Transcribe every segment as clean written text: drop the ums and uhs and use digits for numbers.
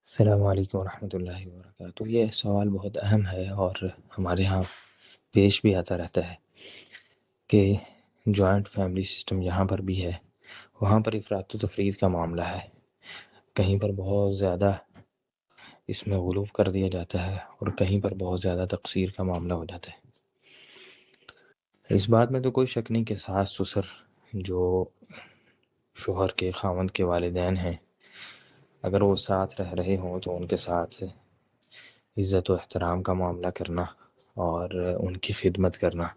السلام علیکم ورحمۃ اللہ وبرکاتہ۔ یہ سوال بہت اہم ہے اور ہمارے ہاں پیش بھی آتا رہتا ہے کہ جوائنٹ فیملی سسٹم یہاں پر بھی ہے، وہاں پر افراط و تفرید کا معاملہ ہے، کہیں پر بہت زیادہ اس میں غلو کر دیا جاتا ہے اور کہیں پر بہت زیادہ تقصیر کا معاملہ ہو جاتا ہے۔ اس بات میں تو کوئی شک نہیں کہ ساس سسر جو شوہر کے خاوند کے والدین ہیں، اگر وہ ساتھ رہ رہے ہوں تو ان کے ساتھ عزت و احترام کا معاملہ کرنا اور ان کی خدمت کرنا،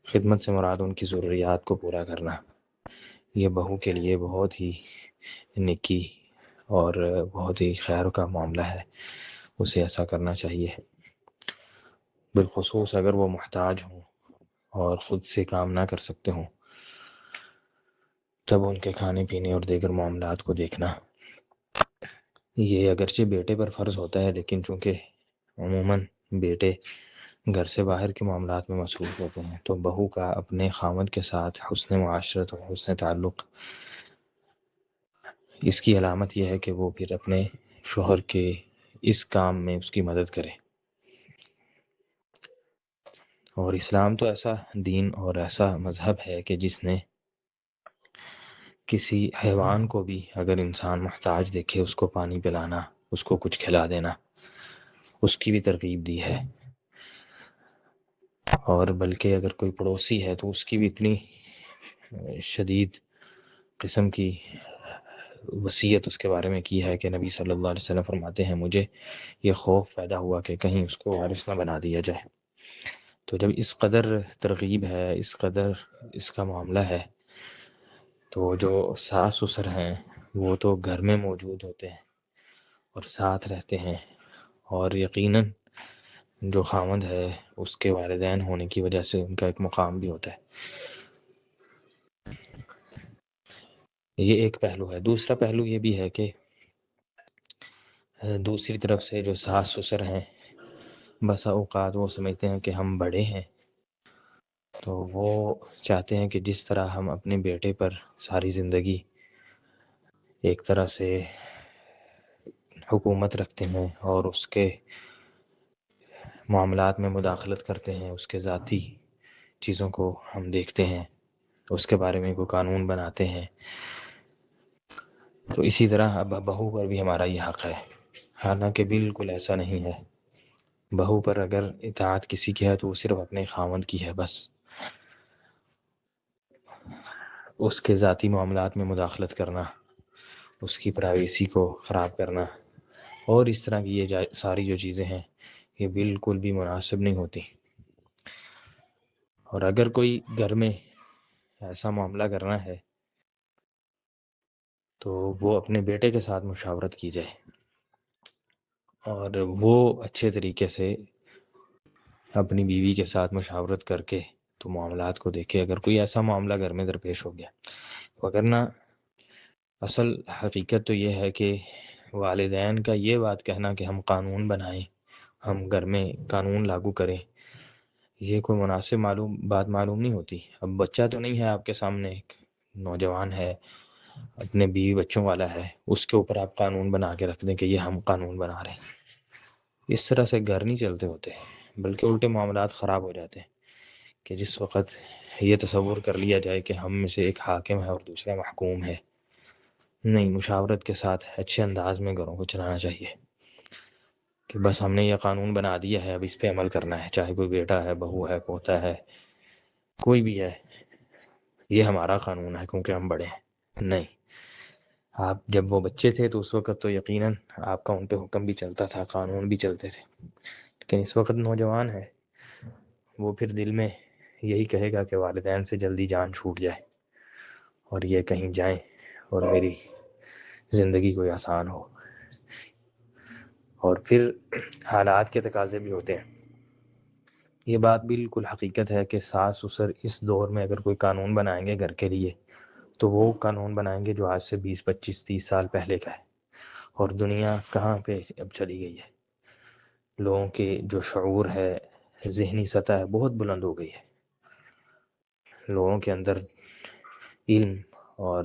خدمت سے مراد ان کی ضروریات کو پورا کرنا، یہ بہو کے لیے بہت ہی نیکی اور بہت ہی خیر کا معاملہ ہے، اسے ایسا کرنا چاہیے، بالخصوص اگر وہ محتاج ہوں اور خود سے کام نہ کر سکتے ہوں، تب ان کے کھانے پینے اور دیگر معاملات کو دیکھنا۔ یہ اگرچہ بیٹے پر فرض ہوتا ہے، لیکن چونکہ عموماً بیٹے گھر سے باہر کے معاملات میں مصروف ہوتے ہیں، تو بہو کا اپنے خاوند کے ساتھ حسن معاشرت اور حسن تعلق، اس کی علامت یہ ہے کہ وہ پھر اپنے شوہر کے اس کام میں اس کی مدد کرے۔ اور اسلام تو ایسا دین اور ایسا مذہب ہے کہ جس نے کسی حیوان کو بھی اگر انسان محتاج دیکھے، اس کو پانی پلانا، اس کو کچھ کھلا دینا، اس کی بھی ترغیب دی ہے۔ اور بلکہ اگر کوئی پڑوسی ہے تو اس کی بھی اتنی شدید قسم کی وصیت اس کے بارے میں کی ہے کہ نبی صلی اللہ علیہ وسلم فرماتے ہیں مجھے یہ خوف پیدا ہوا کہ کہیں اس کو وارث نہ بنا دیا جائے۔ تو جب اس قدر ترغیب ہے، اس قدر اس کا معاملہ ہے، تو جو ساس سسر ہیں وہ تو گھر میں موجود ہوتے ہیں اور ساتھ رہتے ہیں، اور یقیناً جو خاوند ہے اس کے والدین ہونے کی وجہ سے ان کا ایک مقام بھی ہوتا ہے۔ یہ ایک پہلو ہے۔ دوسرا پہلو یہ بھی ہے کہ دوسری طرف سے جو ساس سسر ہیں، بسا اوقات وہ سمجھتے ہیں کہ ہم بڑے ہیں، تو وہ چاہتے ہیں کہ جس طرح ہم اپنے بیٹے پر ساری زندگی ایک طرح سے حکومت رکھتے ہیں اور اس کے معاملات میں مداخلت کرتے ہیں، اس کے ذاتی چیزوں کو ہم دیکھتے ہیں، اس کے بارے میں کوئی قانون بناتے ہیں، تو اسی طرح اب بہو پر بھی ہمارا یہ حق ہے۔ حالانکہ بالکل ایسا نہیں ہے، بہو پر اگر اطاعت کسی کی ہے تو وہ صرف اپنے خاوند کی ہے بس، اس کے ذاتی معاملات میں مداخلت کرنا، اس کی پرائیویسی کو خراب کرنا اور اس طرح کی یہ ساری جو چیزیں ہیں، یہ بالکل بھی مناسب نہیں ہوتی۔ اور اگر کوئی گھر میں ایسا معاملہ کرنا ہے تو وہ اپنے بیٹے کے ساتھ مشاورت کی جائے اور وہ اچھے طریقے سے اپنی بیوی کے ساتھ مشاورت کر کے تو معاملات کو دیکھے، اگر کوئی ایسا معاملہ گھر میں درپیش ہو گیا۔ وگرنہ اصل حقیقت تو یہ ہے کہ والدین کا یہ بات کہنا کہ ہم قانون بنائیں، ہم گھر میں قانون لاگو کریں، یہ کوئی مناسب بات معلوم نہیں ہوتی۔ اب بچہ تو نہیں ہے آپ کے سامنے، ایک نوجوان ہے، اپنے بیوی بچوں والا ہے، اس کے اوپر آپ قانون بنا کے رکھ دیں کہ یہ ہم قانون بنا رہے ہیں۔ اس طرح سے گھر نہیں چلتے ہوتے، بلکہ الٹے معاملات خراب ہو جاتے ہیں کہ جس وقت یہ تصور کر لیا جائے کہ ہم میں سے ایک حاکم ہے اور دوسرا محکوم ہے۔ نہیں، مشاورت کے ساتھ اچھے انداز میں گھروں کو چلانا چاہیے کہ بس ہم نے یہ قانون بنا دیا ہے، اب اس پہ عمل کرنا ہے، چاہے کوئی بیٹا ہے، بہو ہے، پوتا ہے، کوئی بھی ہے، یہ ہمارا قانون ہے کیونکہ ہم بڑے ہیں۔ نہیں، آپ جب وہ بچے تھے تو اس وقت تو یقیناً آپ کا ان پہ حکم بھی چلتا تھا، قانون بھی چلتے تھے، لیکن اس وقت نوجوان ہے، وہ پھر دل میں یہی کہے گا کہ والدین سے جلدی جان چھوٹ جائے اور یہ کہیں جائیں اور میری زندگی کوئی آسان ہو۔ اور پھر حالات کے تقاضے بھی ہوتے ہیں۔ یہ بات بالکل حقیقت ہے کہ ساس سسر اس دور میں اگر کوئی قانون بنائیں گے گھر کے لیے تو وہ قانون بنائیں گے جو آج سے 20 25 30 سال پہلے کا ہے، اور دنیا کہاں پہ اب چلی گئی ہے۔ لوگوں کے جو شعور ہے، ذہنی سطح ہے، بہت بلند ہو گئی ہے، لوگوں کے اندر علم اور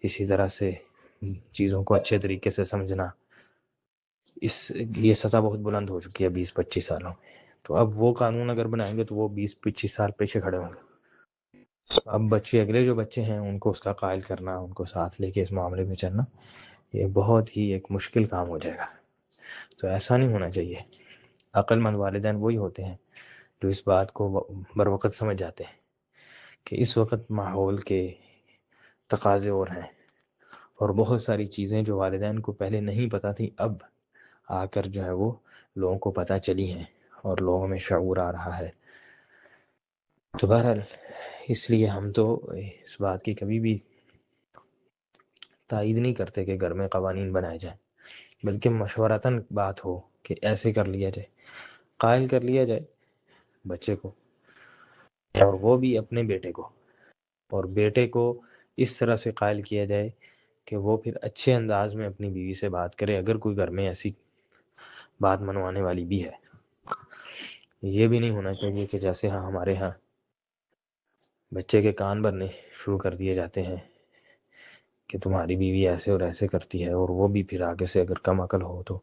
اسی طرح سے چیزوں کو اچھے طریقے سے سمجھنا، یہ سطح بہت بلند ہو چکی ہے 20-25 سالوں میں. تو اب وہ قانون اگر بنائیں گے تو وہ 20-25 سال پیچھے کھڑے ہوں گے. اب بچے، اگلے جو بچے ہیں ان کو اس کا قائل کرنا، ان کو ساتھ لے کے اس معاملے میں چلنا، یہ بہت ہی ایک مشکل کام ہو جائے گا. تو ایسا نہیں ہونا چاہیے. عقل مند والدین وہی ہوتے ہیں جو اس بات کو بر وقت سمجھ جاتے ہیں کہ اس وقت ماحول کے تقاضے اور ہیں، اور بہت ساری چیزیں جو والدین کو پہلے نہیں پتہ تھی اب آ کر جو ہے وہ لوگوں کو پتہ چلی ہیں اور لوگوں میں شعور آ رہا ہے. تو بہرحال اس لیے ہم تو اس بات کی کبھی بھی تائید نہیں کرتے کہ گھر میں قوانین بنائے جائیں، بلکہ مشورتاً بات ہو کہ ایسے کر لیا جائے، قائل کر لیا جائے بچے کو، اور وہ بھی اپنے بیٹے کو، اور بیٹے کو اس طرح سے قائل کیا جائے کہ وہ پھر اچھے انداز میں اپنی بیوی سے بات کرے، اگر کوئی گھر میں ایسی بات منوانے والی بھی ہے. یہ بھی نہیں ہونا چاہیے کہ جیسے ہمارے ہاں بچے کے کان بھرنے شروع کر دیے جاتے ہیں کہ تمہاری بیوی ایسے اور ایسے کرتی ہے، اور وہ بھی پھر آگے سے اگر کم عقل ہو تو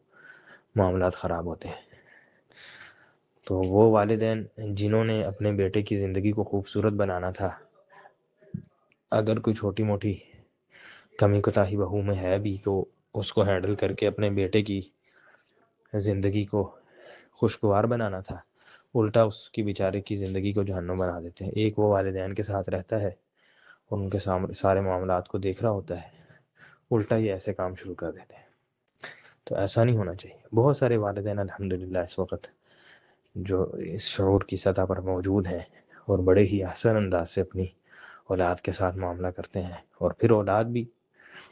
معاملات خراب ہوتے ہیں. تو وہ والدین جنہوں نے اپنے بیٹے کی زندگی کو خوبصورت بنانا تھا، اگر کوئی چھوٹی موٹی کمی کوتاہی بہو میں ہے بھی تو اس کو ہینڈل کر کے اپنے بیٹے کی زندگی کو خوشگوار بنانا تھا، الٹا اس کی بیچارے کی زندگی کو جہنم بنا دیتے ہیں. ایک وہ والدین کے ساتھ رہتا ہے اور ان کے سارے معاملات کو دیکھ رہا ہوتا ہے، الٹا یہ ایسے کام شروع کر دیتے ہیں. تو ایسا نہیں ہونا چاہیے. بہت سارے والدین الحمدللہ اس وقت جو اس شعور کی سطح پر موجود ہیں اور بڑے ہی احسن انداز سے اپنی اولاد کے ساتھ معاملہ کرتے ہیں، اور پھر اولاد بھی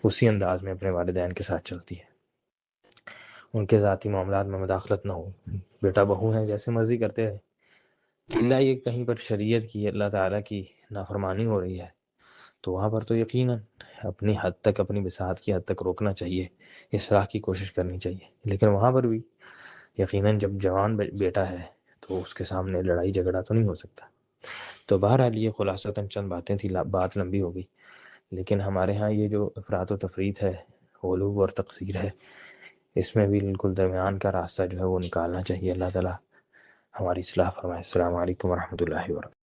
اسی انداز میں اپنے والدین کے ساتھ چلتی ہے. ان کے ذاتی معاملات میں مداخلت نہ ہو، بیٹا بہو ہیں جیسے مرضی کرتے رہے. اللہ یہ کہیں پر شریعت کی، اللہ تعالیٰ کی نافرمانی ہو رہی ہے تو وہاں پر تو یقیناً اپنی حد تک، اپنی بساط کی حد تک روکنا چاہیے، اصلاح کی کوشش کرنی چاہیے. لیکن وہاں پر بھی یقیناً جب جوان بیٹا ہے تو اس کے سامنے لڑائی جھگڑا تو نہیں ہو سکتا. تو بہرحال یہ خلاصتاً چند باتیں تھیں، بات لمبی ہو گئی، لیکن ہمارے ہاں یہ جو افراط و تفریط ہے، غلو اور تقصیر ہے، اس میں بھی بالکل درمیان کا راستہ جو ہے وہ نکالنا چاہیے. اللہ تعالیٰ ہماری اصلاح فرمائے. السلام علیکم ورحمۃ اللہ وبرکاتہ.